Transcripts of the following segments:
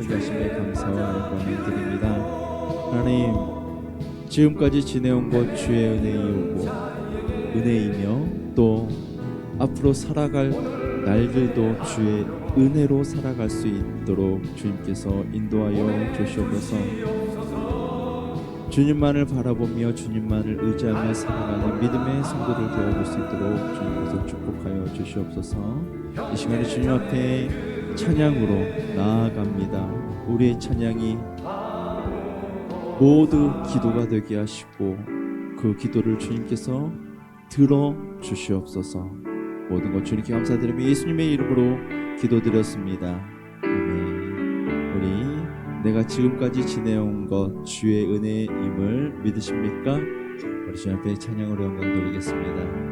주시게 하심에 감사와 영광을 드립니다. 하나님, 지금까지 지내온 것 주의 은혜이오고 은혜이며 또 앞으로 살아갈 날들도 주의 은혜로 살아갈 수 있도록 주님께서 인도하여 주시옵소서. 주님만을 바라보며 주님만을 의지하며 살아가는 믿음의 성도를 되어볼 수 있도록 주님께서 축복하여 주시옵소서. 이 시간에 주님 앞에 찬양으로 나아갑니다. 우리의 찬양이 모두 기도가 되게 하시고 그 기도를 주님께서 들어주시옵소서. 모든 것 주님께 감사드리며 예수님의 이름으로 기도드렸습니다. 아멘. 우리 내가 지금까지 지내온 것 주의 은혜임을 믿으십니까? 우리 주님 앞에 찬양으로 영광 돌리겠습니다.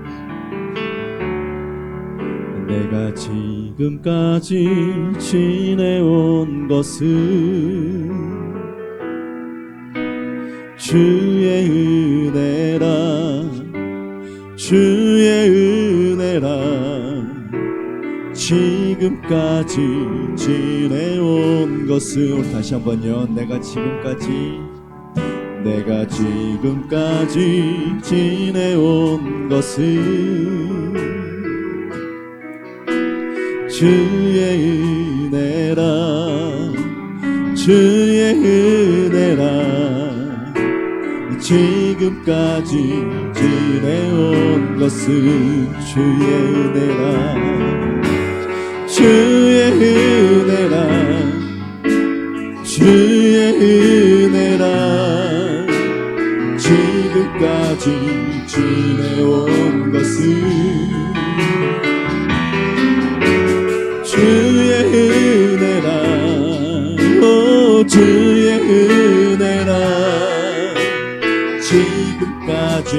내가 지금까지 지내온 것은 주의 은혜라, 주의 은혜라. 지금까지 지내온 것은, 우리 다시 한번요. 내가 지금까지 지내온 것은 주의 은혜라, 주의 은혜라. 지금까지 지내온 것은 주의 은혜라, 주의 은혜라, 주의 은혜라. 지금까지 지내온 것은 주의 은혜라, 오 주의 은혜라. 지금까지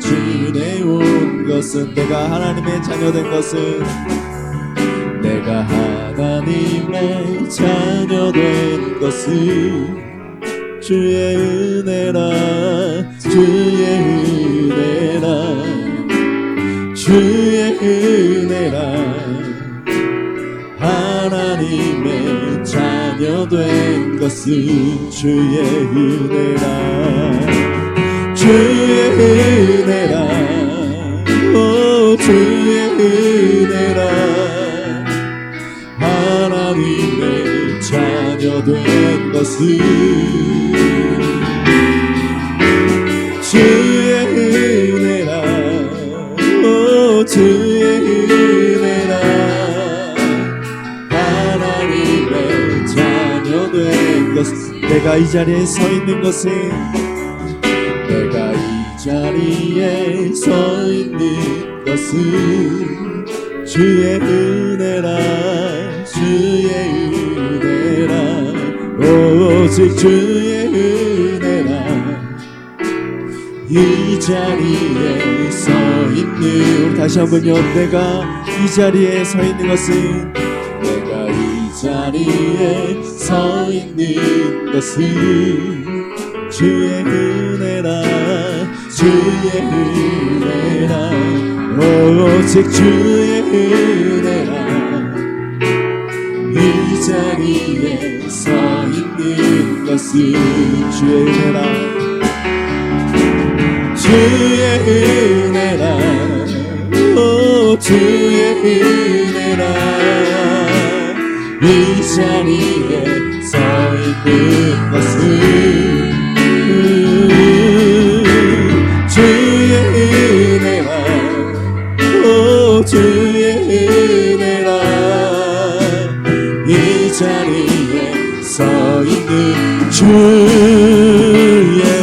지내온 것은, 내가 하나님의 자녀된 것은, 내가 하나님의 자녀된 것은 주의 은혜라, 주의 은혜라, 주의 은혜라. 하나님의 자녀된 것은 주의 은혜라, 주의 은혜라, 오 주의 은혜라. 하나님의 자녀된 것은 주의 은혜라, 오 주의 은혜라. 하나님의 자녀된 것은, 내가 이 자리에 서 있는 것은, 내가 이 자리에 서 있는 것은 주의 은혜라, 주의 은혜라. 오직 주의 은혜라. 이 자리에 서 있는, 우리 다시 한번요. 내가 이 자리에 서 있는 것은, 내가 이 자리에 서 있는 것은 주의 은혜라, 주의 은혜라. 오직 주의 은혜라. 이 자리에 서 있는 것은 주의 은혜라, 주의 은혜라, 오 주의 은혜라. 이 자리에 서 있는 것은 주의 은혜라, 오 주의 은혜라. 이 자리에 서 있는 주의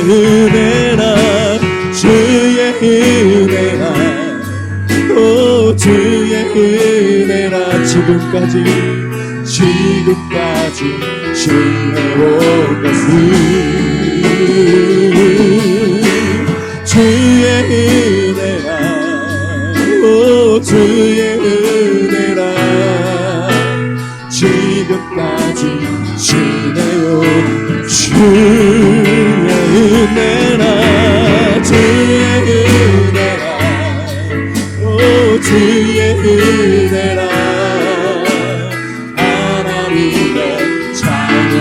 은혜라, 주의 은혜라, 오 주의 은혜라. 지금까지 지내온 것은 주의 은혜라, 오 주의 은혜라. 지금까지 지내온 주의 은혜라, 주의 은혜라, 오 주의 은혜라. 하나님의 자녀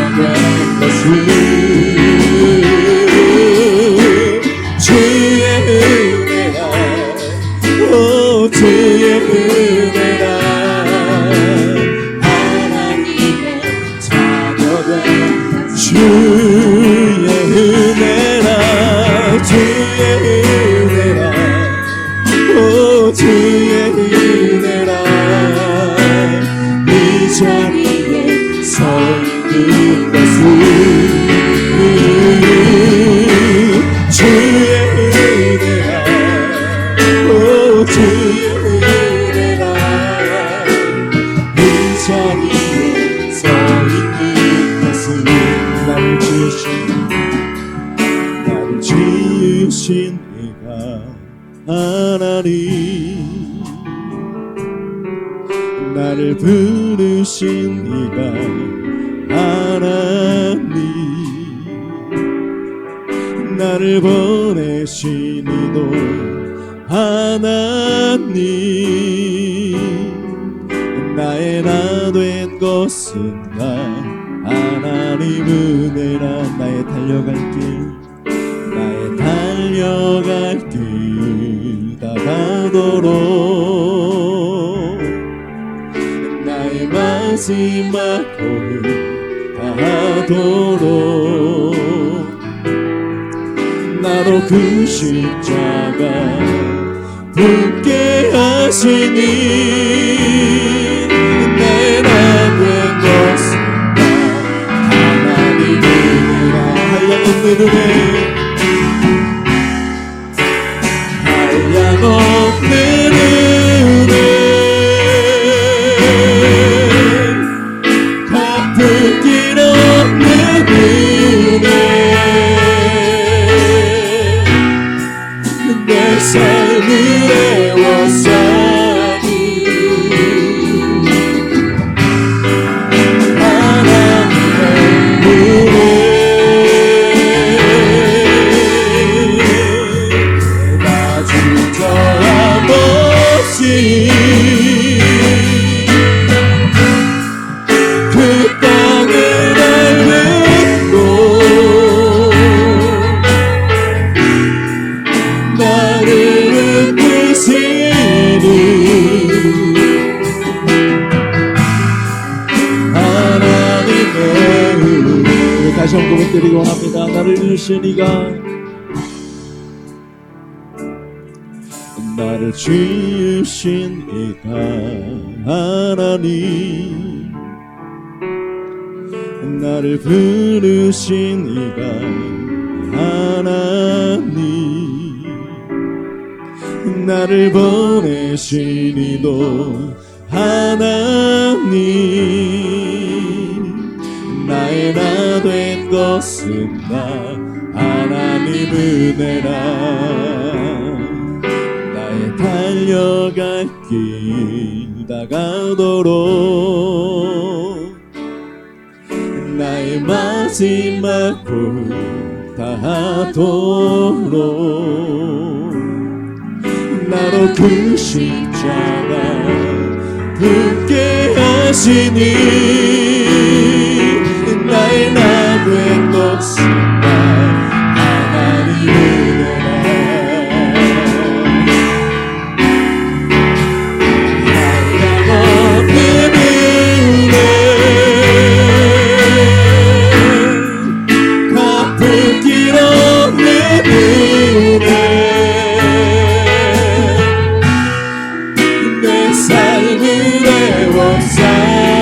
주의 은혜가 주의 은혜가 하나님의 자녀된 주의 은혜라 주의 은혜라 주의 은혜라 이 자리에 서 있는 것은 주의 은혜라 주의 은혜라 이 자리에 서 있는 것은 나를 지으신 이가 하나님 나를 부르신 이가 하나님 나를 보내신 이도 하나님 나의 나 된 것은 다 하나님 은혜라 나의 달려갈 길 다가도록 나의 마지막 걸음 다하도록 나로 그 십자가 붙게 하시니 내 나 된 것은 다 하나님 은혜라 한량없는 은혜 한량없는 은혜 갚을 길 없는 은혜 내 삶을 애워싸니 하나님의 은혜 나 주저함 없이 그 땅을 밟고 나를 이끄시니 하나님의 은혜 다시 한번 고백드리기 원합니다. 나를 이끄신 이가 나를 지으신 이가 하나님 나를 부르신 이가 하나님 나를 보내신 이도 하나님 나의 나 된 것은 다 하나님 은혜라 나의 달려갈 길 다가도록 나의 마지막 볼 다하도록 나로 그 십자가 붙게 하시니 나의 나 된 것은 다 하나님 은혜라 한량없는 은혜 갚을 길 없는 은혜 내 삶을 애워싸니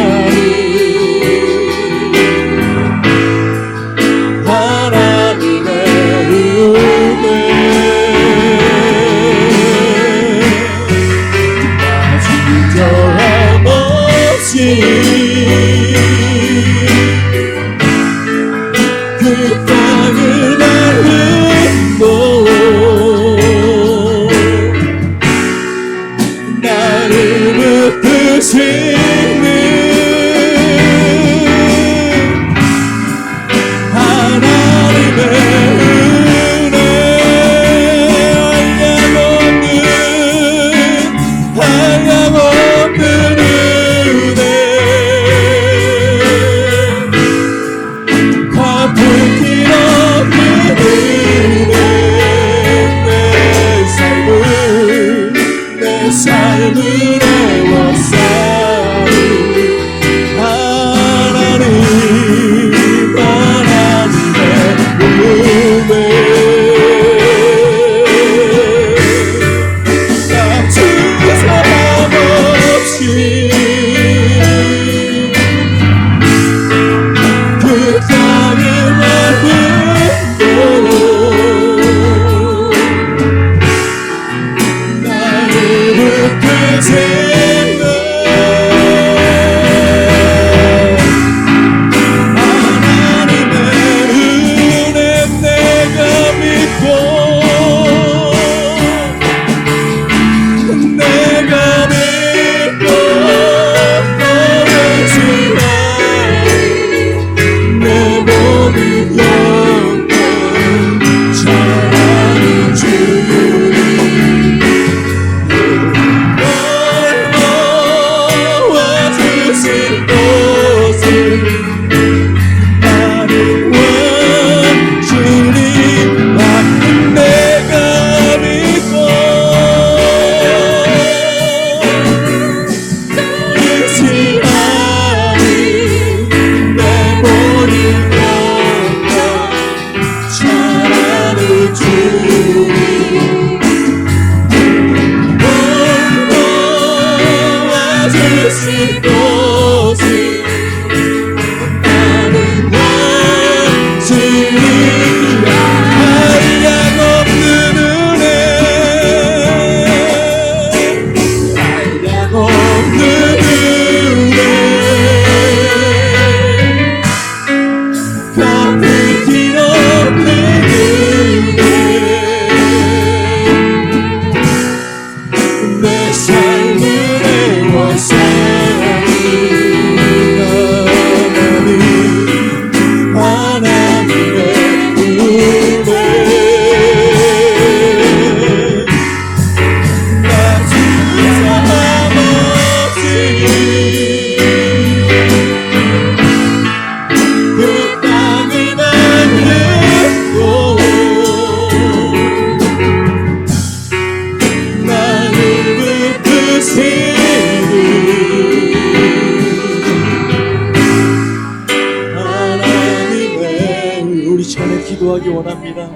기도하기 원합니다.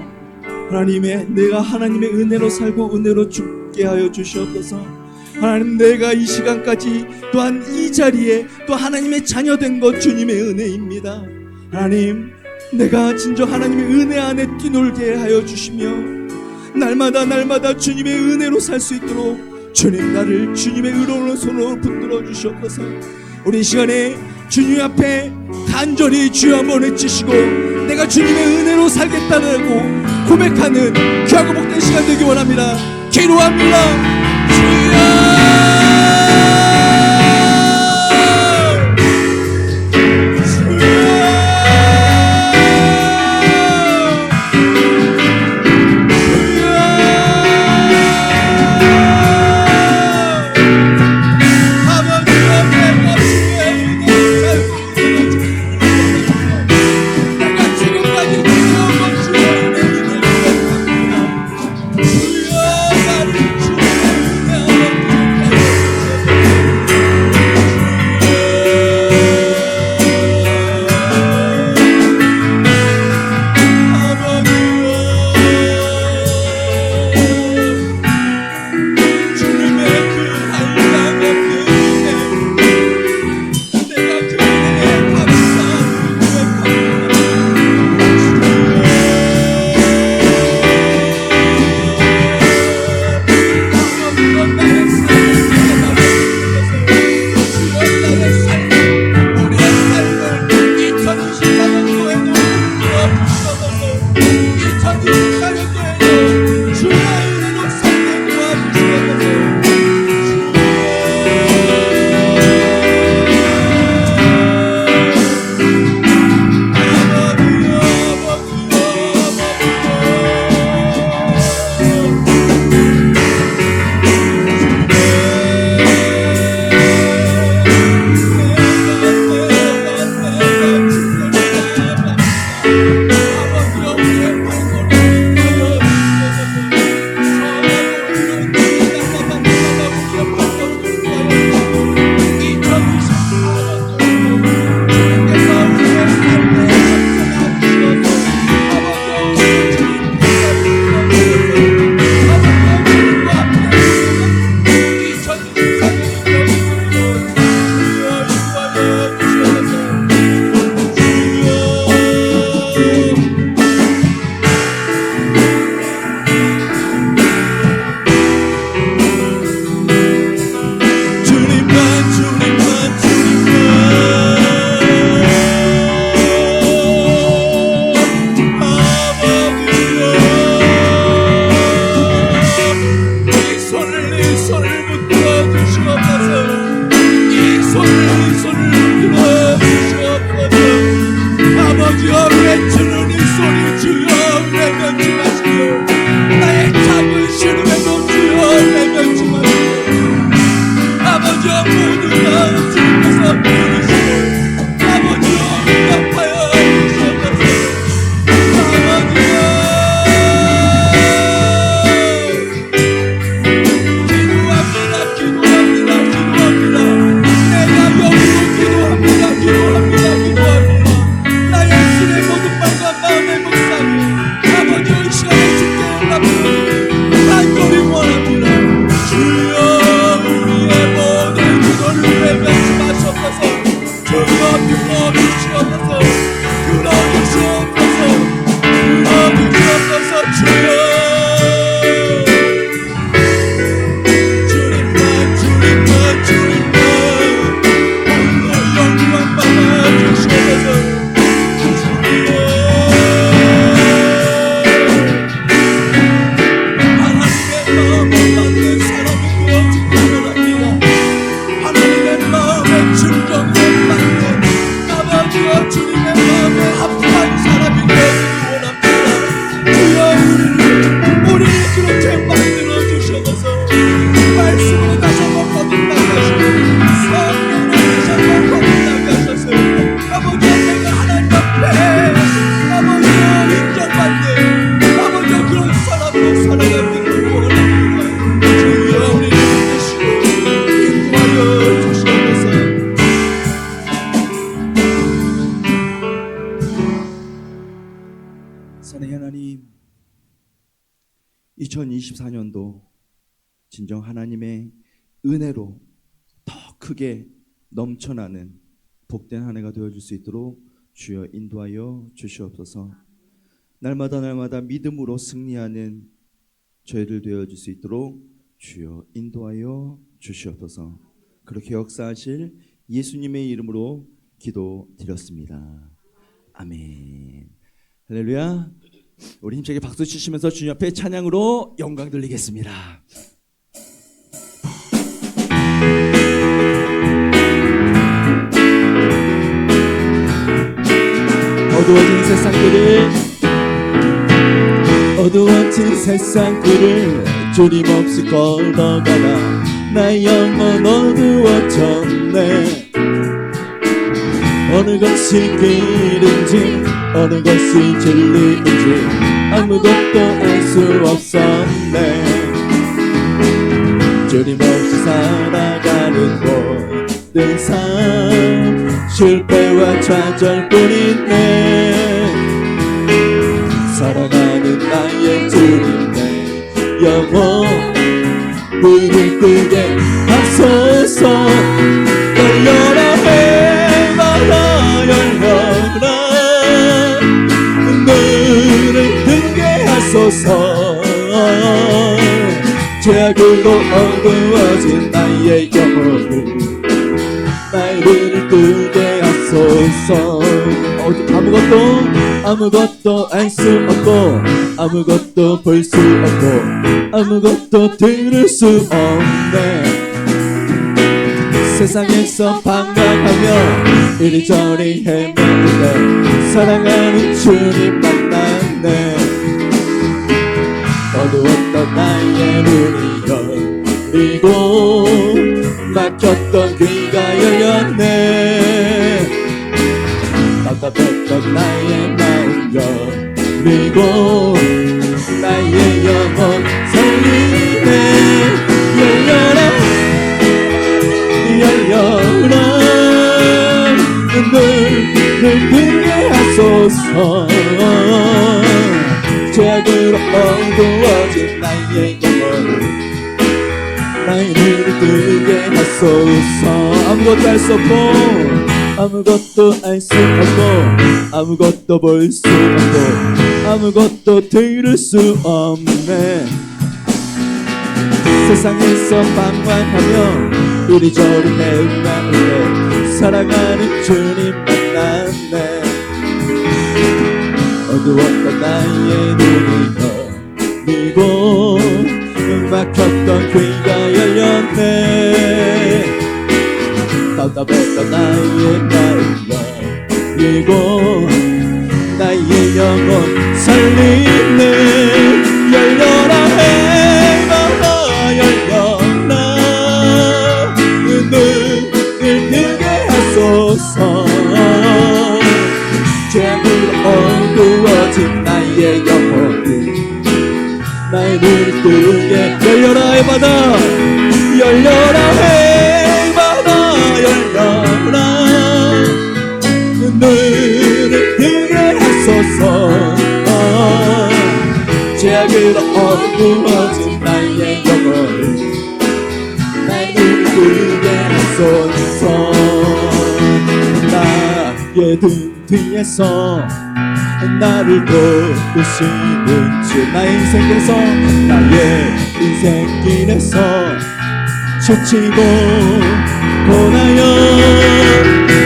하나님의 내가 하나님의 은혜로 살고 은혜로 죽게 하여 주시옵소서. 하나님, 내가 이 시간까지 또한 이 자리에 또 하나님의 자녀된 것 주님의 은혜입니다. 하나님, 내가 진정 하나님의 은혜 안에 뛰놀게 하여 주시며 날마다 주님의 은혜로 살 수 있도록 주님 나를 주님의 의로운 손으로 붙들어 주시옵소서. 우리 이 시간에 주님 앞에 간절히 주여 한번 외치시고 내가 주님의 은혜로 살겠다라고 고백하는 귀하고 복된 시간 되기 원합니다. 기도합니다. 주여! 주여 나를 주여 사랑의 하나님, 2024년도 진정 하나님의 은혜로 더 크게 넘쳐나는 복된 한 해가 되어줄 수 있도록 주여 인도하여 주시옵소서. 날마다 믿음으로 승리하는 저희들 되어줄 수 있도록 주여 인도하여 주시옵소서. 그렇게 역사하실 예수님의 이름으로 기도드렸습니다. 아멘. 할렐루야. 우리 힘차게 박수 치시면서 주님 앞에 찬양으로 영광 돌리겠습니다. 어두워진 세상들을 주림없이 걸어가다 나의 영혼 어두워졌네. 어느 것이 길인지 어느 것이 진리인지 아무것도 알 수 없었네. 주님없이 살아가는 모든 삶 실패와 좌절뿐이네. 사랑하는 나의 주님 내 영혼 불을 끄게 하소서. 열려라 해마다 열려라 눈을 뜨게 하소서. 죄악으로 어두워진 나의 영혼을 나를 뜨게 하소서. 아무것도 알 수 없고 아무것도 볼 수 없고 아무것도 들을 수 없네. 세상에서 방황하며 이리저리 헤매는데 사랑하는 주님 만났네. 어두웠던 나의 문이 열리고 막혔던 귀가 열렸네. 답답했던 나의 마음 열리고 나의 영혼 살리네. 열려라 열려라 눈을 뜨게 하소서. 죄악으로 어두워진 나의 영혼을 나를 뜨게 하소서. 아무것도 알 수 없고 아무것도 알 수 없고 아무것도 볼 수 없고 아무것도 들을 수 없네. 세상에서 방황하며 이리저리 헤매는데 사랑하는 주님 만났네. 어두웠던 나의 눈이 열리고 막혔던 귀가 열렸네. 답답했던 나의 마음 열리고 나의 영혼 살리네. 열려라 해마다 열려라 눈을 뜨게 하소서. 죄악으로 어두워진 나의 영혼을 나의 눈을 뜨게. 열려라 해마다 열려라 해마다 열려라 눈을 뜨게 하소서. 죄악으로 어두워진 나의 영혼을 나의 눈을 뜨게 하소서. 나의 등 뒤에서 나를 도우시는 주. 나의 인생길에서 나의 인생길에서 지치고 고나여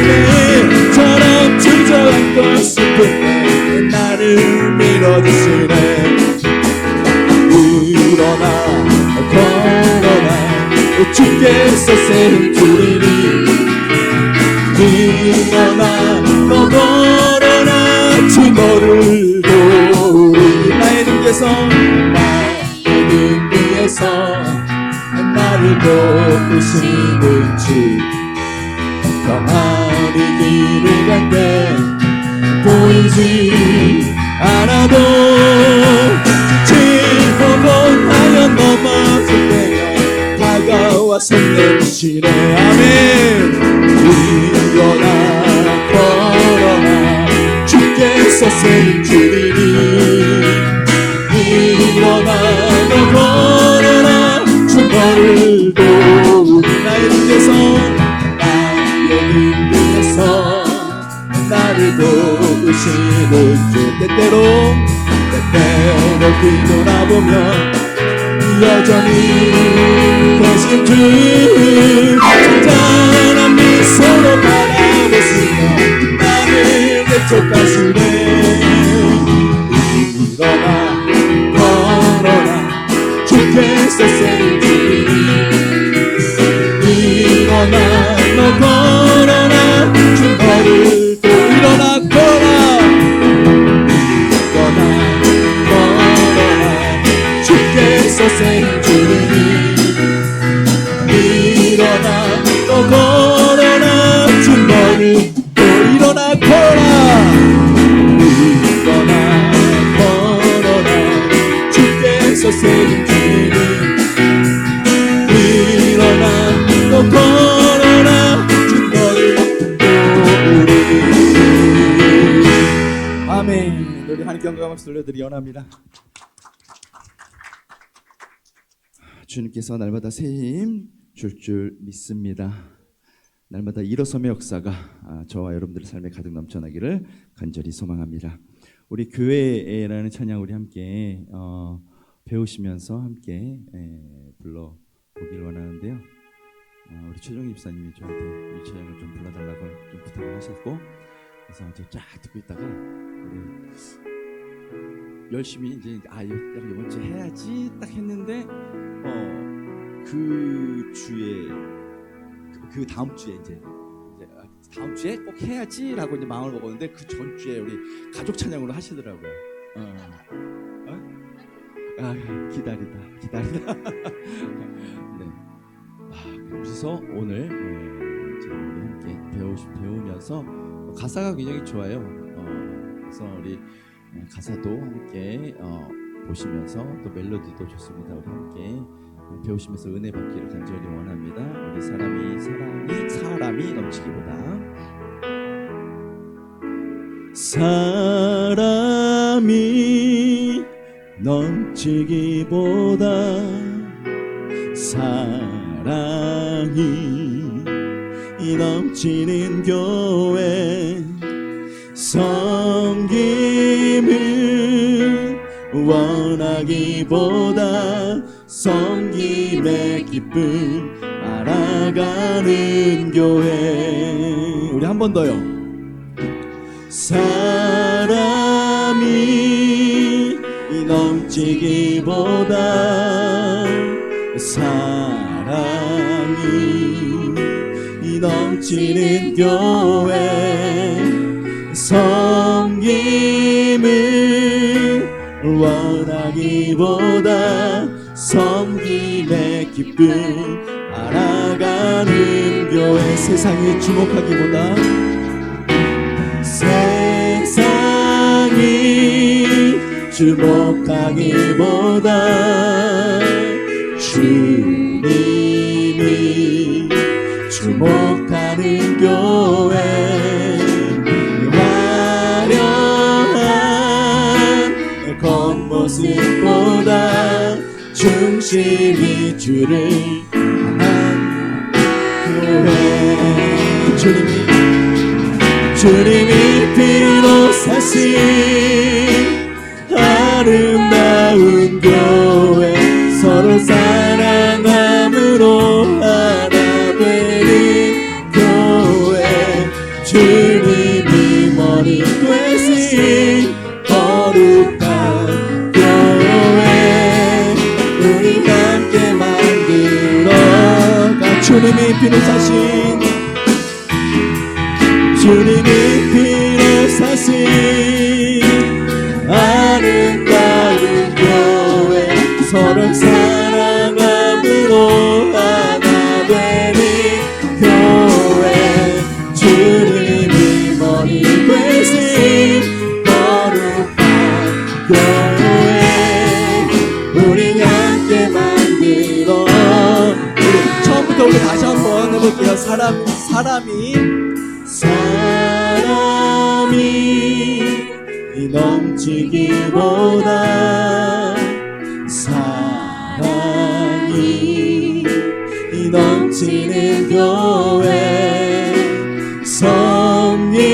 내처럼 주저앉고 싶은데 나를 밀어주시네. 일어나 걸어라 주께서 세운 줄이니 일어나 너 걸어라 주 너를 도우리. 나의 등 위에서 나를 도우시는 주. 평안히 길을 간대 보이지 않아도 질포곤하여 넘어질 때에 다가와서 내리시네. 아멘. 일어나 걸어라 주께서 세운 줄이니 묻죠. 때때로 뒤돌아보면 여전히 계신 주 잔잔한 미소로 바라보시며 나를 대적하시네. 일어나 걸어라 주께서 세우시니 일어나 너 걸어라 주 너를 또 일어나 걸어라 주께서 세우시니 일어나 너 걸어라 주 너를 또 일어나 걸어라 일어나 걸어라 주께서 세우시니 일어나 너 걸어라 주 너를 또 우리 아멘. 우리 하나님께 영광 박수 돌려드리 원합니다. 주님께서 날마다 새 힘 줄 믿습니다. 날마다 일어섬의 역사가 저와 여러분들의 삶에 가득 넘쳐나기를 간절히 소망합니다. 우리 교회라는 찬양 우리 함께 배우시면서 함께 불러보길 원하는데요. 우리 최종 집사님이 저한테 이 찬양을 좀 불러달라고 좀 부탁을 하셨고, 그래서 저 쫙 듣고 있다가 우리 열심히 이제 이번 주에 해야지 딱 했는데 그 주에 그 다음 주에 이제 다음 주에 꼭 해야지라고 이제 마음을 먹었는데 그 전 주에 우리 가족 찬양으로 하시더라고요. 기다리다. 네. 그래서 오늘 이제 우리 함께 배우면서 가사가 굉장히 좋아요. 그래서 우리 가사도 함께 보시면서 또 멜로디도 좋습니다. 우리 함께 배우시면서 은혜 받기를 간절히 원합니다. 우리 사람이 넘치기보다 사람이 넘치기보다 사랑이 넘치는 교회 섬김을 원하기보다 섬김의 기쁨 알아가는 교회. 우리 한 번 더요. 사람이 넘치기보다 사랑이 넘치는 교회 섬김을 원하기보다 섬김의 기쁨 알아가는 교회. 세상이 주목하기보다 주목하기보다 주님이 주목하는 교회 화려한 겉모습보다 중심이 주를 향한 교회. 주님이 피로 사신 아름다운 교회 서로 사랑함으로 하나 되는 교회. 주님이 머리 되신 거룩한 교회 우리 함께 만들어가. 주님이 피로 사신 아름다운 교회 서로 사랑함으로 하나 되는 교회. 주님이 머리 되신 거룩한 교회 우리 함께 만들어. 우리 처음부터 우리 다시 한번 해볼게요. 사람이 넘치기보다 사랑이 넘치는 교회 섬김을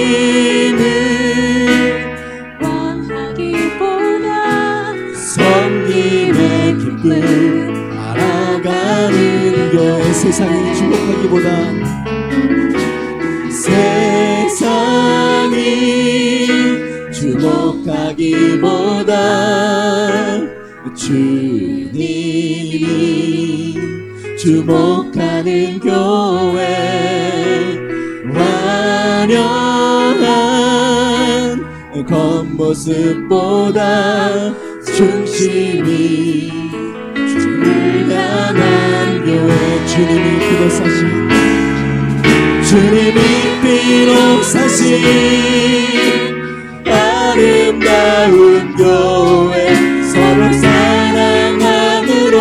기쁨 알아가는 교회. 세상이 주목하기보다 주님이 주목하는 교회. 화려한 겉모습보다 중심이 주를 향한 교회. 주님이 피로 사신, 주님이 피로 사신 아름다운 교회. 서로 사랑함으로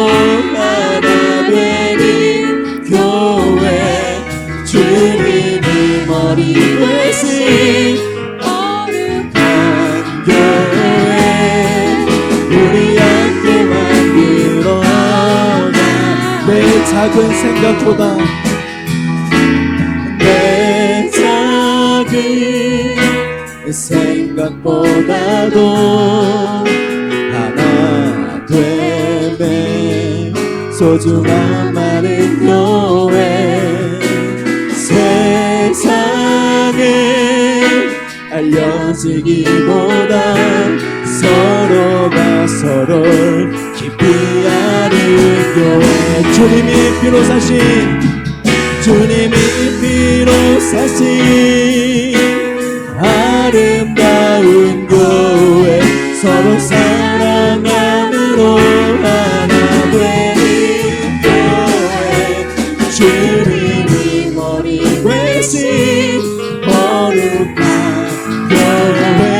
하나 되는 교회. 주님이 머리 되신 거룩한 교회. 우리 함께 만들어가. 내 작은 생각보다, 내 작은 생각보다도 하나 되네. 소중한 많은 교회. 세상에 알려지기보다 서로가 서로를 깊이 아는 교회. 주님이 피로 사신, 주님이 피로 사신 아름다운 교회. 서로 사랑함으로 하나 되는 교회. 주님이 머리 되신 거룩한 교회.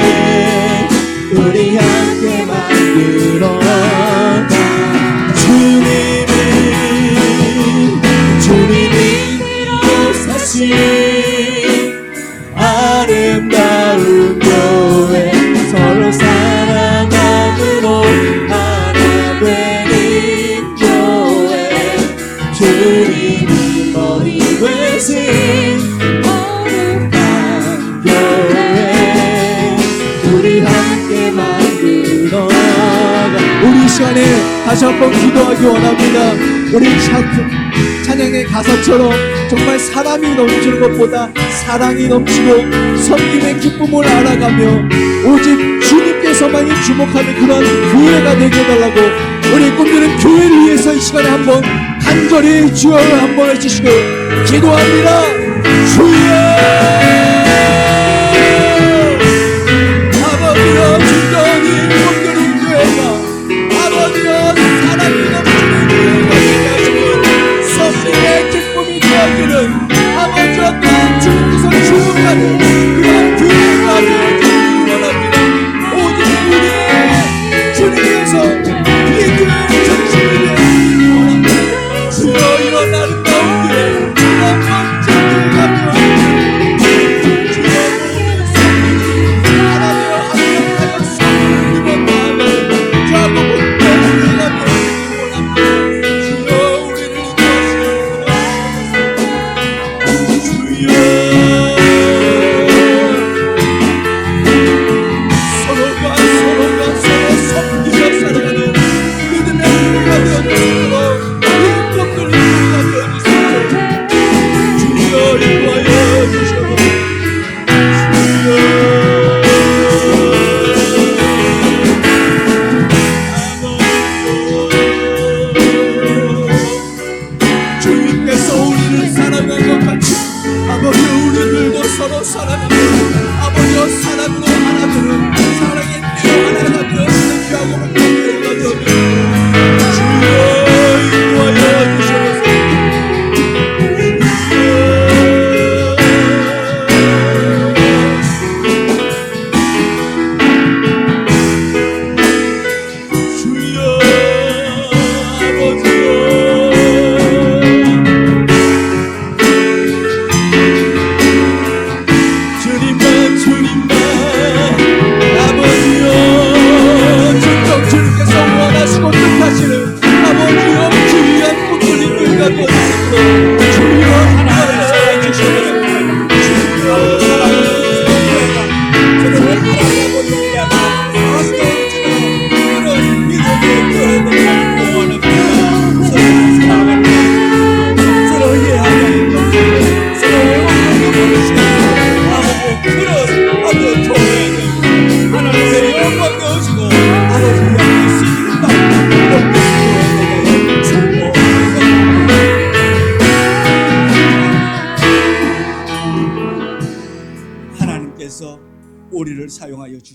우리 함께 만들어가. 주님이 피로 사신 아름다운 교회. 서로 사랑함으로 하나 되는 교회. 주님이 머리 되신 거룩한 교회. 우리 함께 만들어가. 우리 시간에 다시 한번 기도하기 원합니다. 우리 찬양의 가사처럼 정말 사람이 넘치는 것보다 사랑이 넘치고 섬김의 기쁨을 알아가며 오직 주님께서만이 주목하는 그런 교회가 되게 해달라고, 우리 꿈꾸는 교회를 위해서 이 시간에 한번 간절히 주여를 한번 해주시고 기도합니다. 주여, 아버지여, 진정이 꿈꾸는 교회가, 아버지여, 사랑이 넘치는 교회가 되게 하시고 섬김의 기쁨이 되어지는, 아버지여, 또 주님께서 주목하는 그런 교회가 되어지는 원합니다. 오직 우리의 주님께서 이 교회의 중심이 되어지는 원합니다. 주여, 이런 아름다운 교회, 이런 멋진 교회가 되어지는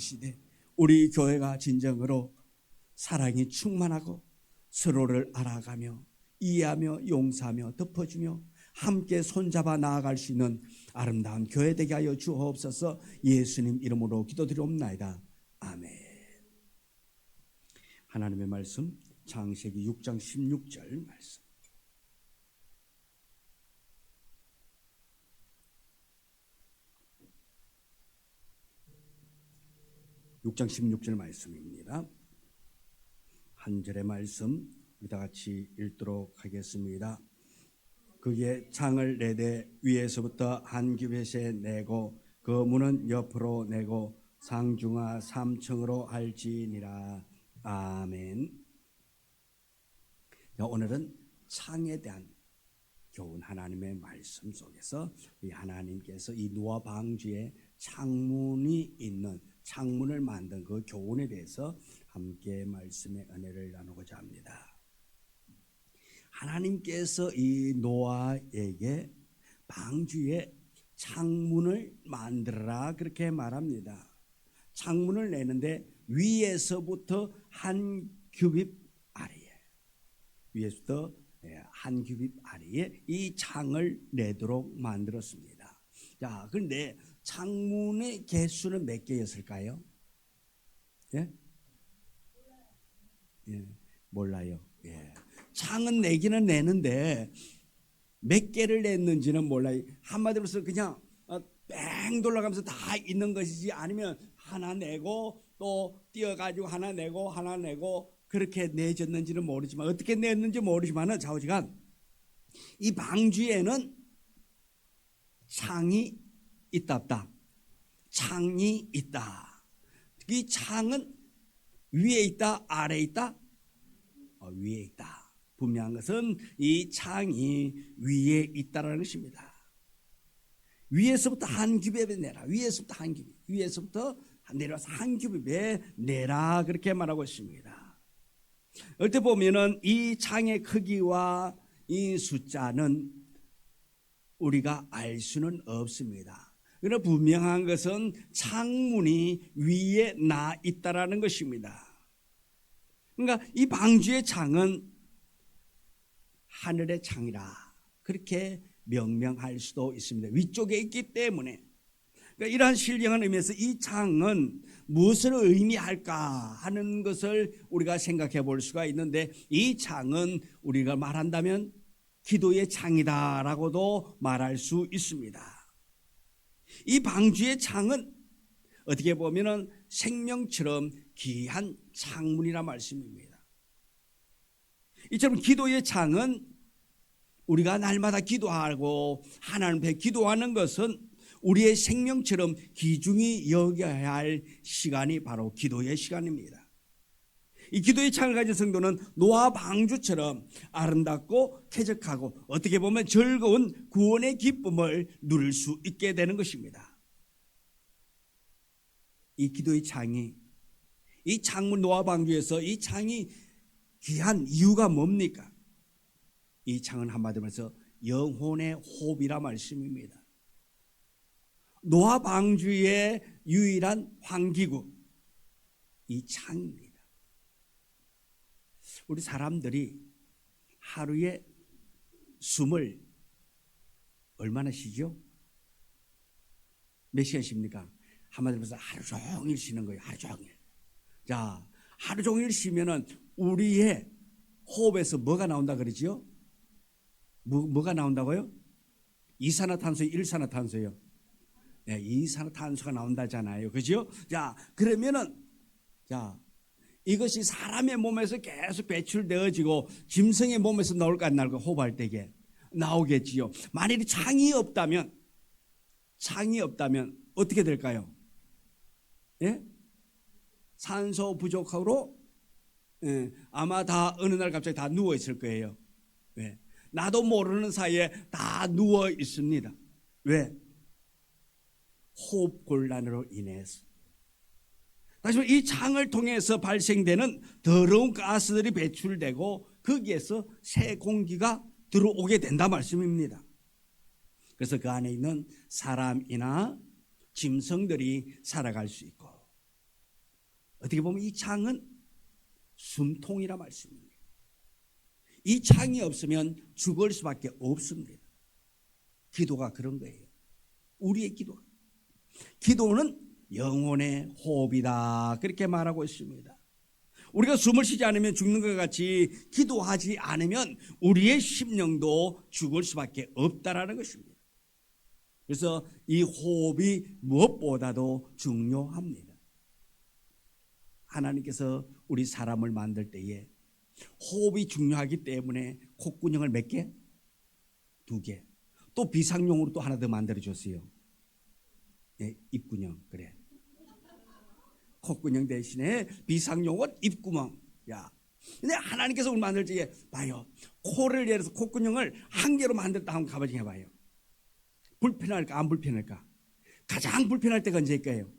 주시되 우리 교회가 진정으로 사랑이 충만하고 서로를 알아가며 이해하며 용서하며 덮어주며 함께 손잡아 나아갈 수 있는 아름다운 교회 되게 하여 주옵소서. 예수님 이름으로 기도드리옵나이다. 아멘. 하나님의 말씀 창세기 6장 16절 말씀. (6장 16절) 말씀입니다. 한 절의 말씀 우리 다 같이 읽도록 하겠습니다. 그의 창을 내되 위에서부터 한 규빗에 내고 그 문은 옆으로 내고 상중하 3층으로 할지니라. 아멘. 오늘은 창에 대한 교훈, 하나님의 말씀 속에서 이 하나님께서 이 노아 방주에 창문이 있는, 창문을 만든 그 교훈에 대해서 함께 말씀의 은혜를 나누고자 합니다. 하나님께서 이 노아에게 방주에 창문을 만들어라 그렇게 말합니다. 창문을 내는데 위에서부터 한 규빗 아래에, 위에서부터 한 규빗 아래에 이 창을 내도록 만들었습니다. 자, 그런데 창문의 개수는 몇 개였을까요? 예? 예, 몰라요. 예. 창은 내기는 내는데 몇 개를 냈는지는 몰라요. 한마디로 해서 그냥 뺑 돌아가면서 다 있는 것이지, 아니면 하나 내고 또 뛰어가지고 하나 내고 그렇게 내줬는지는 모르지만, 어떻게 냈는지 모르지만은 좌우지간 이 방주에는 창이 있답다. 창이 있다. 이 창은 위에 있다, 아래에 있다? 위에 있다. 분명한 것은 이 창이 위에 있다라는 것입니다. 위에서부터 한 규빗에 내라. 위에서부터 한 규빗. 위에서부터 내려서 한 규빗에 내라 그렇게 말하고 있습니다. 어떻게 보면은 이 창의 크기와 이 숫자는 우리가 알 수는 없습니다. 그러나 분명한 것은 창문이 위에 나 있다라는 것입니다. 그러니까 이 방주의 창은 하늘의 창이라 그렇게 명명할 수도 있습니다. 위쪽에 있기 때문에. 그러니까 이러한 신령한 의미에서 이 창은 무엇을 의미할까 하는 것을 우리가 생각해 볼 수가 있는데, 이 창은 우리가 말한다면 기도의 창이다라고도 말할 수 있습니다. 이 방주의 창은 어떻게 보면은 생명처럼 귀한 창문이라 말씀입니다. 이처럼 기도의 창은 우리가 날마다 기도하고 하나님 앞에 기도하는 것은 우리의 생명처럼 귀중히 여겨야 할 시간이 바로 기도의 시간입니다. 이 기도의 창을 가진 성도는 노아 방주처럼 아름답고 쾌적하고 어떻게 보면 즐거운 구원의 기쁨을 누릴 수 있게 되는 것입니다. 이 기도의 창이, 이 창문 노아 방주에서 이 창이 귀한 이유가 뭡니까? 이 창은 한마디로 해서 영혼의 호흡이라 말씀입니다. 노아 방주의 유일한 환기구, 이 창입니다. 우리 사람들이 하루에 숨을 얼마나 쉬죠? 몇 시간 쉽니까? 한마디로 해서 하루 종일 쉬는 거예요. 하루 종일. 자, 하루 종일 쉬면은 우리의 호흡에서 뭐가 나온다 그러지요? 뭐가 나온다고요? 이산화탄소요, 일산화탄소요? 네, 이산화탄소가 나온다잖아요. 그죠? 자, 그러면은, 자, 이것이 사람의 몸에서 계속 배출되어지고 짐승의 몸에서 나올까 안 나올까, 호흡할 때게 나오겠지요. 만일에 창이 없다면 어떻게 될까요? 예? 산소 부족으로 아마 다 어느 날 갑자기 다 누워 있을 거예요. 왜? 나도 모르는 사이에 다 누워 있습니다. 왜? 호흡 곤란으로 인해서. 다시 말해 이 창을 통해서 발생되는 더러운 가스들이 배출되고 거기에서 새 공기가 들어오게 된다 말씀입니다. 그래서 그 안에 있는 사람이나 짐승들이 살아갈 수 있고, 어떻게 보면 이 창은 숨통이라 말씀입니다. 이 창이 없으면 죽을 수밖에 없습니다. 기도가 그런 거예요. 우리의 기도가. 기도는 영혼의 호흡이다. 그렇게 말하고 있습니다. 우리가 숨을 쉬지 않으면 죽는 것 같이 기도하지 않으면 우리의 심령도 죽을 수밖에 없다라는 것입니다. 그래서 이 호흡이 무엇보다도 중요합니다. 하나님께서 우리 사람을 만들 때에 호흡이 중요하기 때문에 콧구녕을 몇 개? 2개. 또 비상용으로 또 하나 더 만들어줬어요. 네, 입구녕. 그래. 콧구녕 대신에 비상용은 입구멍. 야, 근데 하나님께서 우리 만들 때에 봐요. 코를 예를 들어서 콧구녕을 한 개로 만들었다 한번 가봐지 해봐요. 불편할까 안 불편할까? 가장 불편할 때가 언제일까요?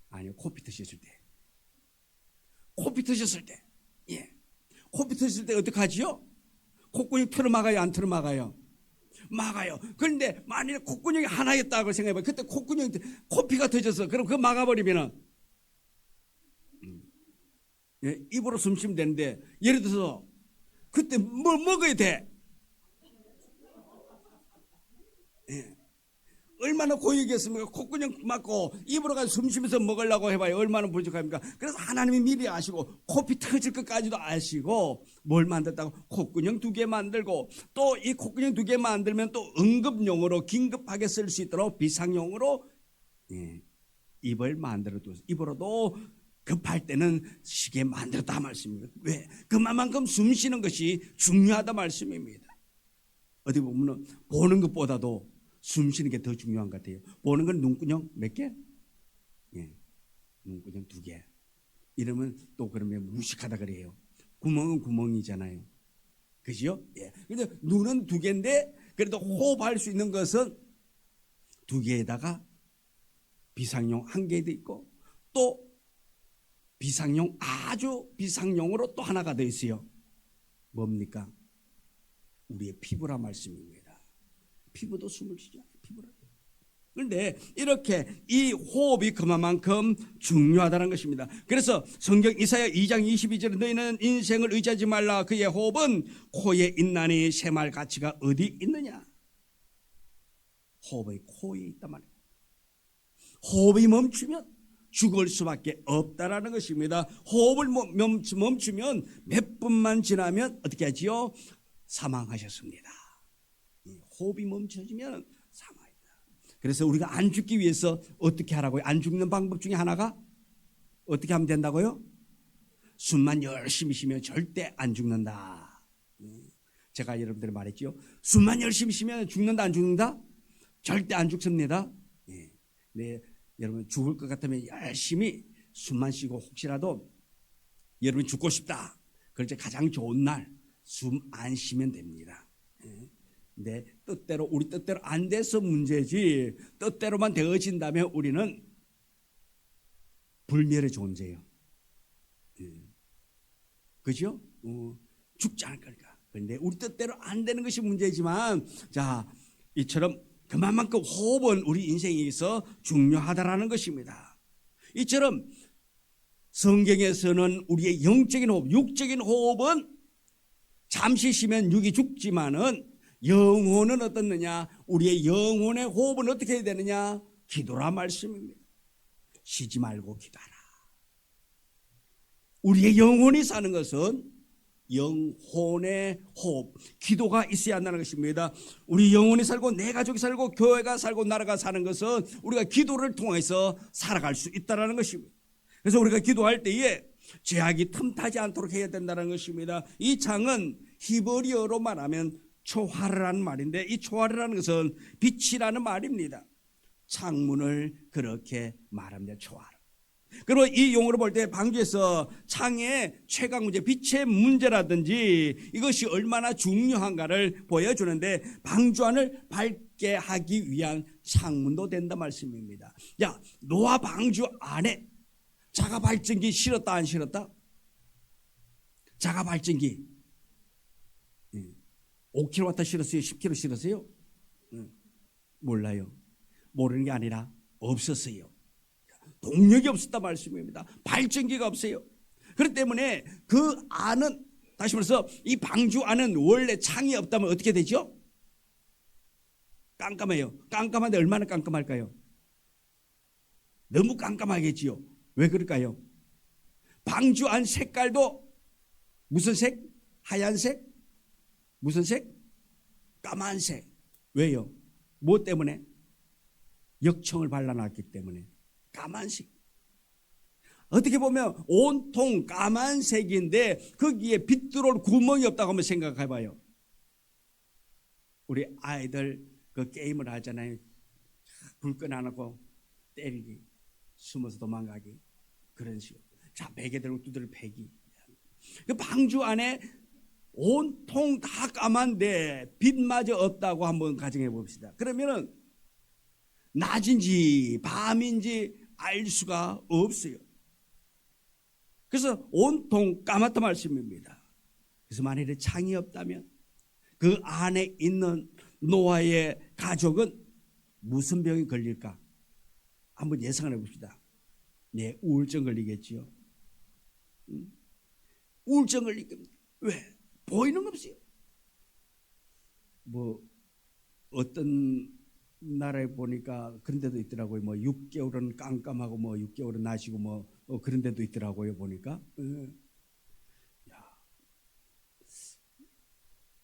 아니요, 코피 터셨을 때. 코피 터셨을 때. 예. 코피 터졌을 때 어떡하지요? 콧구멍 틀어막아요, 안 틀어막아요? 막아요. 그런데 만일에 콧구멍이 하나였다고 생각해봐요. 그때 콧구멍, 코피가 터졌어. 그럼 그거 막아버리면은, 예, 입으로 숨 쉬면 되는데, 예를 들어서, 그때 뭘 먹어야 돼? 예. 얼마나 고이겠습니까? 콧구녕 막고 입으로 가서 숨 쉬면서 먹으려고 해봐요. 얼마나 부족합니까? 그래서 하나님이 미리 아시고 코피 터질 것까지도 아시고 뭘 만들었다고? 콧구녕 2개 만들고 또 이 콧구녕 2개 만들면 또 응급용으로 긴급하게 쓸 수 있도록 비상용으로 입을 만들어두어서 입으로도 급할 때는 쉬게 만들었다 말씀입니다. 왜? 그만큼 숨 쉬는 것이 중요하다 말씀입니다. 어디 보면 보는 것보다도 숨 쉬는 게 더 중요한 것 같아요. 보는 건 눈구녕 몇 개? 예, 눈구녕 2개. 이러면 또 그러면 무식하다 그래요. 구멍은 구멍이잖아요. 그죠? 예. 근데 눈은 2개인데 그래도 호흡할 수 있는 것은 2개에다가 비상용 1개도 있고 또 비상용 아주 비상용으로 또 하나가 더 있어요. 뭡니까? 우리의 피부라 말씀입니다. 피부도 숨을 쉬지 않아요. 피부를. 그런데 이렇게 이 호흡이 그만큼 중요하다는 것입니다. 그래서 성경 이사야 2장 22절에 너희는 인생을 의지하지 말라. 그의 호흡은 코에 있나니 새말 가치가 어디 있느냐. 호흡이 코에 있단 말이에요. 호흡이 멈추면 죽을 수밖에 없다라는 것입니다. 호흡을 멈추면 몇 분만 지나면 어떻게 하지요? 사망하셨습니다. 호흡이 멈춰지면 사망입니다. 그래서 우리가 안 죽기 위해서 어떻게 하라고요? 안 죽는 방법 중에 하나가 어떻게 하면 된다고요? 숨만 열심히 쉬면 절대 안 죽는다. 제가 여러분들이 말했죠. 숨만 열심히 쉬면 죽는다 안 죽는다? 절대 안 죽습니다. 네, 여러분 죽을 것 같으면 열심히 숨만 쉬고 혹시라도 여러분 죽고 싶다. 그럴 때 가장 좋은 날 숨 안 쉬면 됩니다. 네, 뜻대로 우리 뜻대로 안 돼서 문제지 뜻대로만 되어진다면 우리는 불멸의 존재예요. 그죠? 죽지 않을 거니까. 그런데 우리 뜻대로 안 되는 것이 문제지만 자, 이처럼 그만큼 호흡은 우리 인생에 있어 중요하다라는 것입니다. 이처럼 성경에서는 우리의 영적인 호흡, 육적인 호흡은 잠시 쉬면 육이 죽지만은 영혼은 어떻느냐? 우리의 영혼의 호흡은 어떻게 해야 되느냐? 기도라 말씀입니다. 쉬지 말고 기도하라. 우리의 영혼이 사는 것은 영혼의 호흡, 기도가 있어야 한다는 것입니다. 우리 영혼이 살고 내 가족이 살고 교회가 살고 나라가 사는 것은 우리가 기도를 통해서 살아갈 수 있다는 것입니다. 그래서 우리가 기도할 때에 죄악이 틈타지 않도록 해야 된다는 것입니다. 이 창은 히브리어로 말하면 초하르라는 말인데 이 초하르라는 것은 빛이라는 말입니다. 창문을 그렇게 말합니다. 초하르. 그리고 이 용어로 볼 때 방주에서 창의 최강 문제, 빛의 문제라든지 이것이 얼마나 중요한가를 보여주는데 방주 안을 밝게 하기 위한 창문도 된다 말씀입니다. 야, 노아 방주 안에 자가 발전기 실었다 안 실었다? 자가 발전기 5kW 실었어요? 10kW 실었어요? 몰라요. 모르는 게 아니라 없었어요. 동력이 없었다 말씀입니다. 발전기가 없어요. 그렇기 때문에 그 안은, 다시 말해서 이 방주 안은 원래 창이 없다면 어떻게 되죠? 깜깜해요. 깜깜한데 얼마나 깜깜할까요? 너무 깜깜하겠지요. 왜 그럴까요? 방주 안 색깔도 무슨 색? 하얀색? 무슨 색? 까만색. 왜요? 뭐 때문에? 역청을 발라놨기 때문에. 까만색. 어떻게 보면 온통 까만색인데 거기에 빛 들어올 구멍이 없다고 한번 생각해봐요. 우리 아이들 그 게임을 하잖아요. 불 꺼놔놓고 때리기, 숨어서 도망가기, 그런 식으로. 자, 베개 들고 두드려 패기. 그 방주 안에 온통 다 까만데 빛마저 없다고 한번 가정해 봅시다. 그러면은 낮인지 밤인지 알 수가 없어요. 그래서 온통 까맣다 말씀입니다. 그래서 만일에 창이 없다면 그 안에 있는 노아의 가족은 무슨 병이 걸릴까? 한번 예상을 해봅시다. 네, 우울증 걸리겠지요. 우울증 걸릴 겁니다. 왜? 보이는 거 없어요. 뭐 어떤 나라에 보니까 그런 데도 있더라고요. 뭐 6개월은 깜깜하고 뭐 6개월은 낮이고 뭐 그런 데도 있더라고요. 보니까. 야,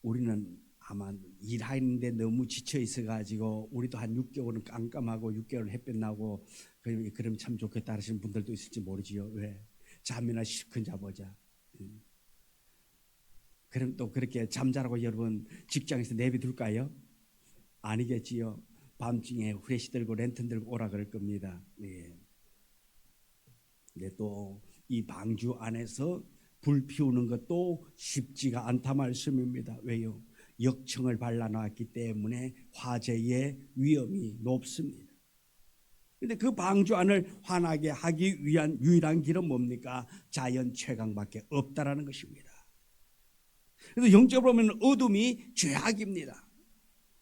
우리는 아마 일하는데 너무 지쳐 있어가지고 우리도 한 6개월은 깜깜하고 6개월 햇볕 나고 그러면 참 좋겠다 하시는 분들도 있을지 모르지요. 왜? 잠이나 실컷 자보자. 그럼 또 그렇게 잠자라고 여러분 직장에서 내비둘까요? 아니겠지요. 밤중에 후레쉬 들고 랜턴 들고 오라 그럴 겁니다. 네. 근데 또 이 방주 안에서 불 피우는 것도 쉽지가 않다 말씀입니다. 왜요? 역청을 발라놨기 때문에 화재의 위험이 높습니다. 근데 그 방주 안을 환하게 하기 위한 유일한 길은 뭡니까? 자연 채광밖에 없다라는 것입니다. 그래서 영적으로 보면 어둠이 죄악입니다.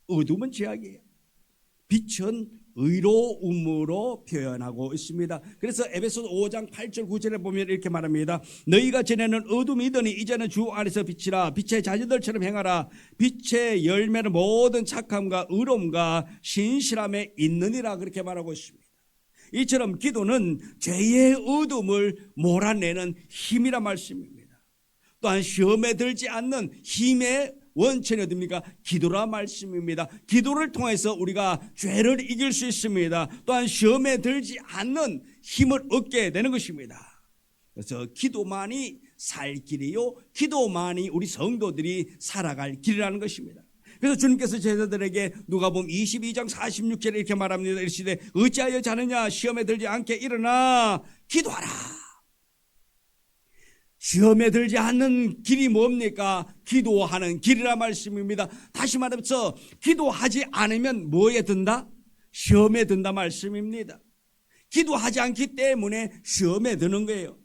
어둠은 죄악이에요. 빛은 의로움으로 표현하고 있습니다. 그래서 에베소서 5장 8절 9절에 보면 이렇게 말합니다. 너희가 전에는 어둠이더니 이제는 주 안에서 빛이라. 빛의 자녀들처럼 행하라. 빛의 열매는 모든 착함과 의로움과 신실함에 있느니라. 그렇게 말하고 있습니다. 이처럼 기도는 죄의 어둠을 몰아내는 힘이란 말씀입니다. 또한 시험에 들지 않는 힘의 원천이 어딥니까? 기도라 말씀입니다. 기도를 통해서 우리가 죄를 이길 수 있습니다. 또한 시험에 들지 않는 힘을 얻게 되는 것입니다. 그래서 기도만이 살 길이요, 기도만이 우리 성도들이 살아갈 길이라는 것입니다. 그래서 주님께서 제자들에게 누가복음 22장 46절에 이렇게 말합니다. 이르시되 어찌하여 자느냐? 시험에 들지 않게 일어나 기도하라. 시험에 들지 않는 길이 뭡니까? 기도하는 길이라 말씀입니다. 다시 말해서 기도하지 않으면 뭐에 든다? 시험에 든다 말씀입니다. 기도하지 않기 때문에 시험에 드는 거예요.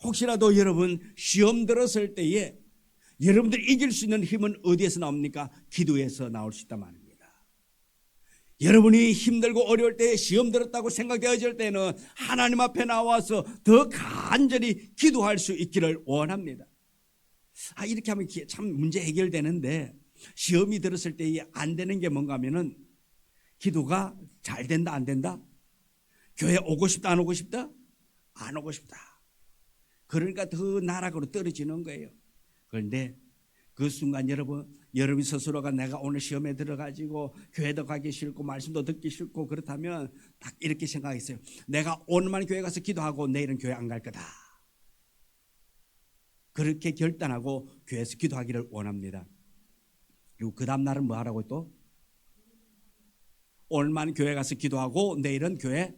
혹시라도 여러분 시험 들었을 때에 여러분들이 이길 수 있는 힘은 어디에서 나옵니까? 기도에서 나올 수 있단 말입니다. 여러분이 힘들고 어려울 때 시험 들었다고 생각되어질 때는 하나님 앞에 나와서 더 간절히 기도할 수 있기를 원합니다. 이렇게 하면 참 문제 해결되는데 시험이 들었을 때 안 되는 게 뭔가 하면은 기도가 잘 된다 안 된다? 교회 오고 싶다 안 오고 싶다? 안 오고 싶다. 그러니까 더 나락으로 떨어지는 거예요. 그런데 그 순간 여러분 스스로가 내가 오늘 시험에 들어가지고 교회도 가기 싫고 말씀도 듣기 싫고 그렇다면 딱 이렇게 생각했어요. 내가 오늘만 교회 가서 기도하고 내일은 교회 안 갈 거다. 그렇게 결단하고 교회에서 기도하기를 원합니다. 그리고 그 다음 날은 뭐 하라고 또? 오늘만 교회 가서 기도하고 내일은 교회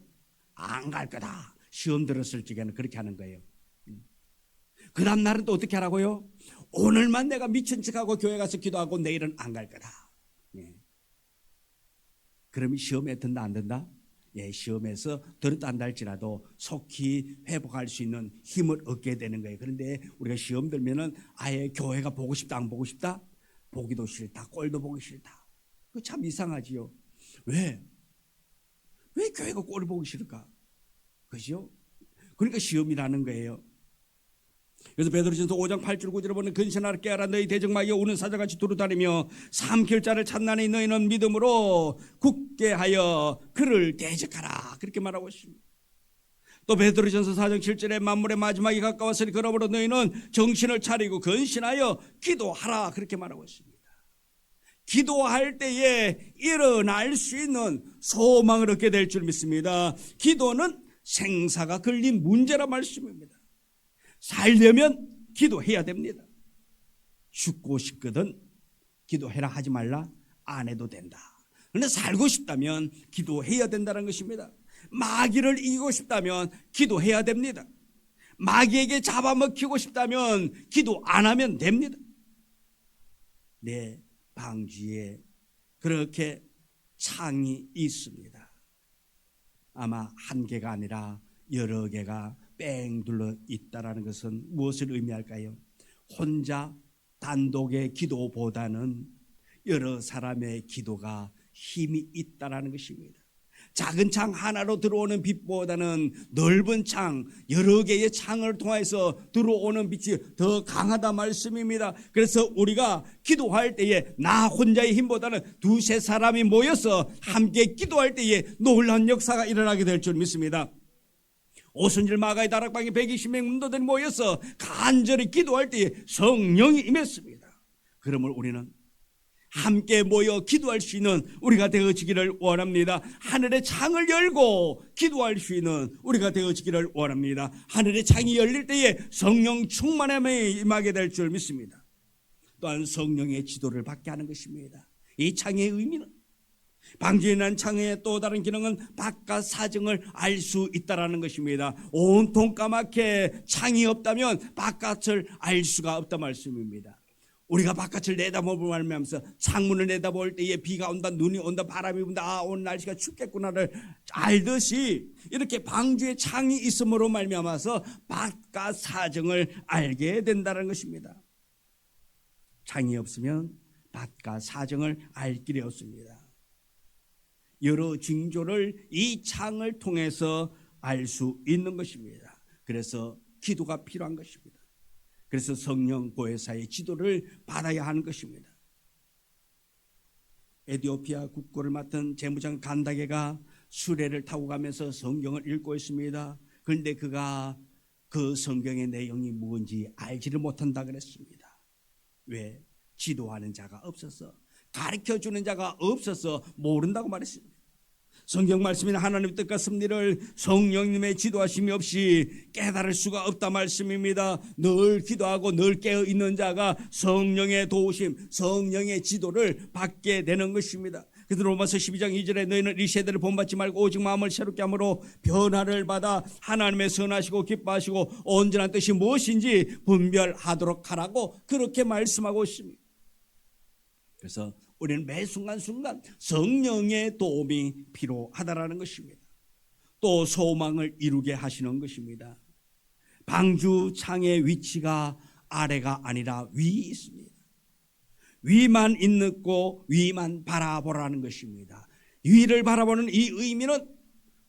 안 갈 거다. 시험 들었을 적에는 그렇게 하는 거예요. 그 다음 날은 또 어떻게 하라고요? 오늘만 내가 미친 척하고 교회 가서 기도하고 내일은 안 갈 거다. 예. 그러면 시험에 든다 안 든다? 예, 시험에서 들었다 한다 할지라도 속히 회복할 수 있는 힘을 얻게 되는 거예요. 그런데 우리가 시험 들면은 아예 교회가 보고 싶다 안 보고 싶다? 보기도 싫다, 꼴도 보기 싫다. 그거 참 이상하지요. 왜 교회가 꼴을 보기 싫을까? 그죠? 그러니까 시험이라는 거예요. 그래서 베드로전서 5장 8절 9절에 보면 근신하라 깨어라 너희 대적마귀가 우는 사자같이 두루다니며 삼킬 자를 찾나니 너희는 믿음으로 굳게 하여 그를 대적하라 그렇게 말하고 있습니다. 또 베드로전서 4장 7절에 만물의 마지막이 가까웠으니 그러므로 너희는 정신을 차리고 근신하여 기도하라 그렇게 말하고 있습니다. 기도할 때에 일어날 수 있는 소망을 얻게 될 줄 믿습니다. 기도는 생사가 걸린 문제란 말씀입니다. 살려면 기도해야 됩니다. 죽고 싶거든 기도해라 하지 말라 안 해도 된다. 그런데 살고 싶다면 기도해야 된다는 것입니다. 마귀를 이기고 싶다면 기도해야 됩니다. 마귀에게 잡아먹히고 싶다면 기도 안 하면 됩니다. 내 방주에 그렇게 창이 있습니다. 아마 한 개가 아니라 여러 개가 뺑 둘러 있다라는 것은 무엇을 의미할까요? 혼자 단독의 기도보다는 여러 사람의 기도가 힘이 있다라는 것입니다. 작은 창 하나로 들어오는 빛보다는 넓은 창, 여러 개의 창을 통해서 들어오는 빛이 더 강하다 말씀입니다. 그래서 우리가 기도할 때에 나 혼자의 힘보다는 두세 사람이 모여서 함께 기도할 때에 놀라운 역사가 일어나게 될 줄 믿습니다. 오순절 마가의 다락방에 120명 문도들이 모여서 간절히 기도할 때에 성령이 임했습니다. 그러면 우리는 함께 모여 기도할 수 있는 우리가 되어지기를 원합니다. 하늘의 창을 열고 기도할 수 있는 우리가 되어지기를 원합니다. 하늘의 창이 열릴 때에 성령 충만함에 임하게 될 줄 믿습니다. 또한 성령의 지도를 받게 하는 것입니다. 이 창의 의미는 방주에 난 창의 또 다른 기능은 바깥 사정을 알 수 있다는 것입니다. 온통 까맣게 창이 없다면 바깥을 알 수가 없다 말씀입니다. 우리가 바깥을 내다보면서 창문을 내다볼 때에 비가 온다, 눈이 온다, 바람이 분다, 아 오늘 날씨가 춥겠구나를 알듯이 이렇게 방주에 창이 있음으로 말미암아서 바깥 사정을 알게 된다는 것입니다. 창이 없으면 바깥 사정을 알 길이 없습니다. 여러 징조를 이 창을 통해서 알 수 있는 것입니다. 그래서 기도가 필요한 것입니다. 그래서 성령 보혜사의 지도를 받아야 하는 것입니다. 에티오피아 국고를 맡은 재무장 간다게가 수레를 타고 가면서 성경을 읽고 있습니다. 그런데 그가 그 성경의 내용이 뭔지 알지를 못한다 그랬습니다. 왜? 지도하는 자가 없어서, 가르쳐주는 자가 없어서 모른다고 말했습니다. 성경 말씀인 하나님의 뜻과 섭리를 성령님의 지도하심이 없이 깨달을 수가 없다 말씀입니다. 늘 기도하고 늘 깨어있는 자가 성령의 도우심, 성령의 지도를 받게 되는 것입니다. 그래서 로마서 12장 2절에 너희는 이 세대를 본받지 말고 오직 마음을 새롭게 함으로 변화를 받아 하나님의 선하시고 기뻐하시고 온전한 뜻이 무엇인지 분별하도록 하라고 그렇게 말씀하고 있습니다. 그래서 우리는 매 순간순간 성령의 도움이 필요하다라는 것입니다. 또 소망을 이루게 하시는 것입니다. 방주 창의 위치가 아래가 아니라 위에 있습니다. 위만 있고 위만 바라보라는 것입니다. 위를 바라보는 이 의미는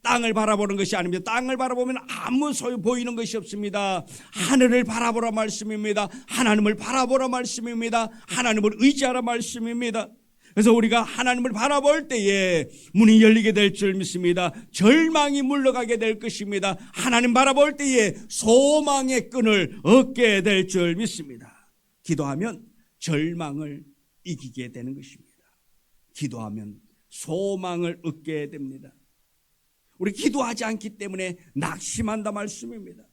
땅을 바라보는 것이 아닙니다. 땅을 바라보면 아무 소용 보이는 것이 없습니다. 하늘을 바라보라 말씀입니다. 하나님을 바라보라 말씀입니다. 하나님을 의지하라 말씀입니다. 그래서 우리가 하나님을 바라볼 때에 문이 열리게 될 줄 믿습니다. 절망이 물러가게 될 것입니다. 하나님 바라볼 때에 소망의 끈을 얻게 될 줄 믿습니다. 기도하면 절망을 이기게 되는 것입니다. 기도하면 소망을 얻게 됩니다. 우리 기도하지 않기 때문에 낙심한다 말씀입니다.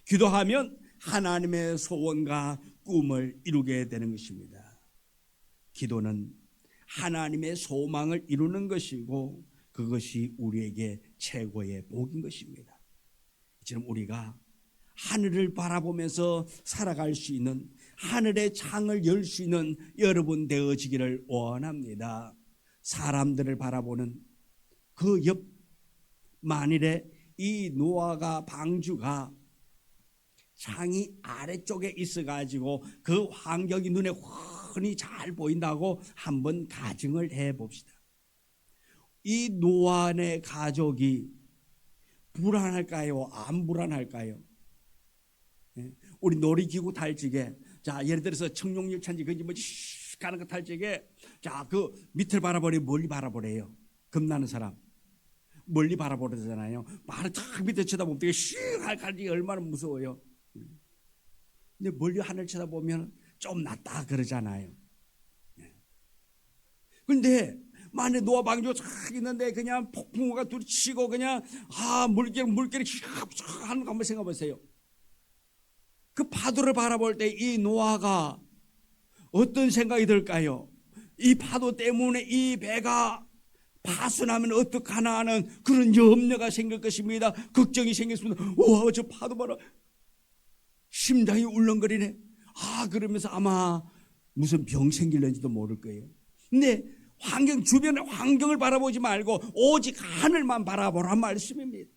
기도하면 하나님의 소원과 꿈을 이루게 되는 것입니다. 기도는 하나님의 소망을 이루는 것이고 그것이 우리에게 최고의 복인 것입니다. 지금 우리가 하늘을 바라보면서 살아갈 수 있는, 하늘의 창을 열 수 있는 여러분 되어지기를 원합니다. 사람들을 바라보는 그 옆, 만일에 이 노아가 방주가 창이 아래쪽에 있어가지고 그 환경이 눈에 흔히 잘 보인다고 한번 가정을 해봅시다. 이 노아의 가족이 불안할까요? 안 불안할까요? 예? 우리 놀이기구 탈 적에 자 예를 들어서 청룡열차인지 그지 뭐지 가는 거 탈 적에 자 그 밑을 바라보래 멀리 바라보래요. 겁나는 사람 멀리 바라보잖아요. 바로 탁 밑에 쳐다보면 되게 슉 갈지 얼마나 무서워요. 근데 멀리 하늘 쳐다보면 좀 낫다 그러잖아요. 근데 만에 노아 방주가 쫙 있는데 그냥 폭풍우가 둘이 치고 그냥 물결이 슉 하는 거 한번 생각해 보세요. 그 파도를 바라볼 때 이 노아가 어떤 생각이 들까요? 이 파도 때문에 이 배가 파손하면 어떡하나 하는 그런 염려가 생길 것입니다. 걱정이 생겼습니다. 와, 저 파도 봐라. 심장이 울렁거리네. 그러면서 아마 무슨 병 생길는지도 모를 거예요. 근데 주변의 환경을 바라보지 말고 오직 하늘만 바라보란 말씀입니다.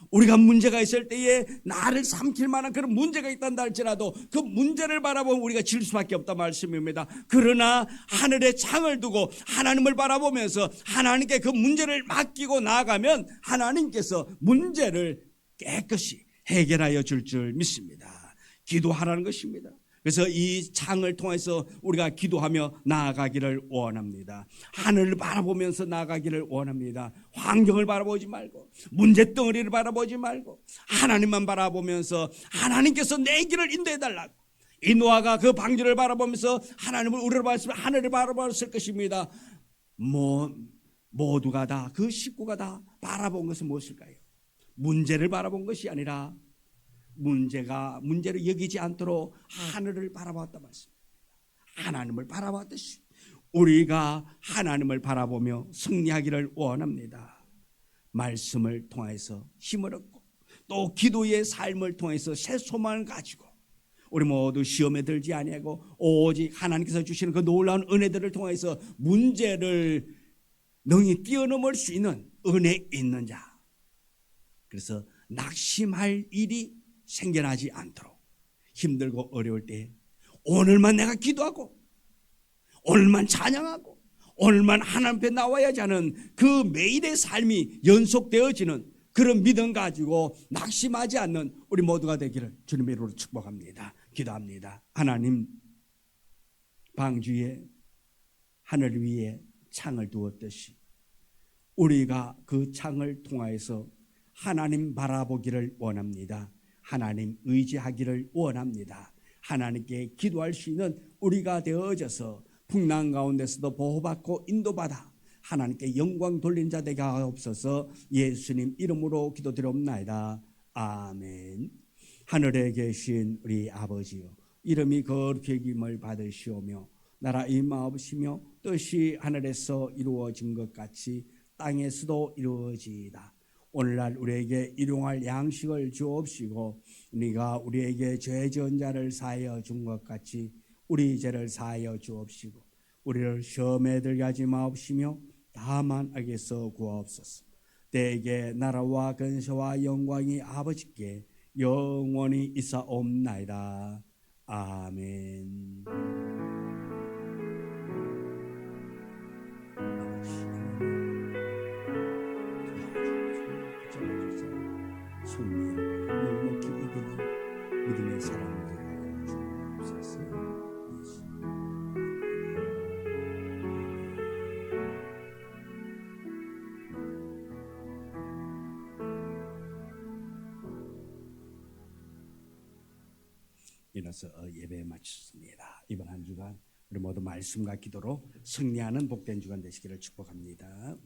우리가 문제가 있을 때에 나를 삼킬 만한 그런 문제가 있단다 할지라도 그 문제를 바라보면 우리가 질 수밖에 없다 말씀입니다. 그러나 하늘에 창을 두고 하나님을 바라보면서 하나님께 그 문제를 맡기고 나아가면 하나님께서 문제를 깨끗이 해결하여 줄 믿습니다. 기도하라는 것입니다. 그래서 이 창을 통해서 우리가 기도하며 나아가기를 원합니다. 하늘을 바라보면서 나아가기를 원합니다. 환경을 바라보지 말고 문제덩어리를 바라보지 말고 하나님만 바라보면서 하나님께서 내 길을 인도해달라고. 이 노아가 그 방주를 바라보면서 하나님을 우러러 봤으면 하늘을 바라봤을 것입니다. 모두가 다 그 식구가 다 바라본 것은 무엇일까요? 문제를 바라본 것이 아니라 문제를 여기지 않도록 하늘을 바라봤다 말씀입니다. 하나님을 바라봤듯이 우리가 하나님을 바라보며 승리하기를 원합니다. 말씀을 통해서 힘을 얻고 또 기도의 삶을 통해서 새 소망을 가지고 우리 모두 시험에 들지 아니하고 오직 하나님께서 주시는 그 놀라운 은혜들을 통해서 문제를 능히 뛰어넘을 수 있는 은혜 있는 자. 그래서 낙심할 일이 생겨나지 않도록 힘들고 어려울 때 오늘만 내가 기도하고 오늘만 찬양하고 오늘만 하나님 앞에 나와야지 하는 그 매일의 삶이 연속되어지는 그런 믿음 가지고 낙심하지 않는 우리 모두가 되기를 주님의 이름으로 축복합니다. 기도합니다. 하나님, 방주에 하늘 위에 창을 두었듯이 우리가 그 창을 통하여서 하나님 바라보기를 원합니다. 하나님 의지하기를 원합니다. 하나님께 기도할 수 있는 우리가 되어져서 풍랑 가운데서도 보호받고 인도받아 하나님께 영광 돌린 자 되게 하옵소서. 예수님 이름으로 기도드리옵나이다. 아멘. 하늘에 계신 우리 아버지여, 이름이 거룩히 여김을 받으시오며 나라 임하옵시며 뜻이 하늘에서 이루어진 것 같이 땅에서도 이루어지이다. 오늘날 우리에게 일용할 양식을 주옵시고 네가 우리에게 죄 지은 자를 사하여 준 것 같이 우리 죄를 사하여 주옵시고 우리를 시험에 들게 하지 마옵시며 다만 악에서 구하옵소서. 대개 나라와 근세와 영광이 아버지께 영원히 있사옵나이다. 아멘. 승리하고 넉넉히 이기는 믿음의 사랑을 하여 주옵소서. 이로써 예배 마쳤습니다. 이번 한 주간 우리 모두 말씀과 기도로 승리하는 복된 주간 되시기를 축복합니다.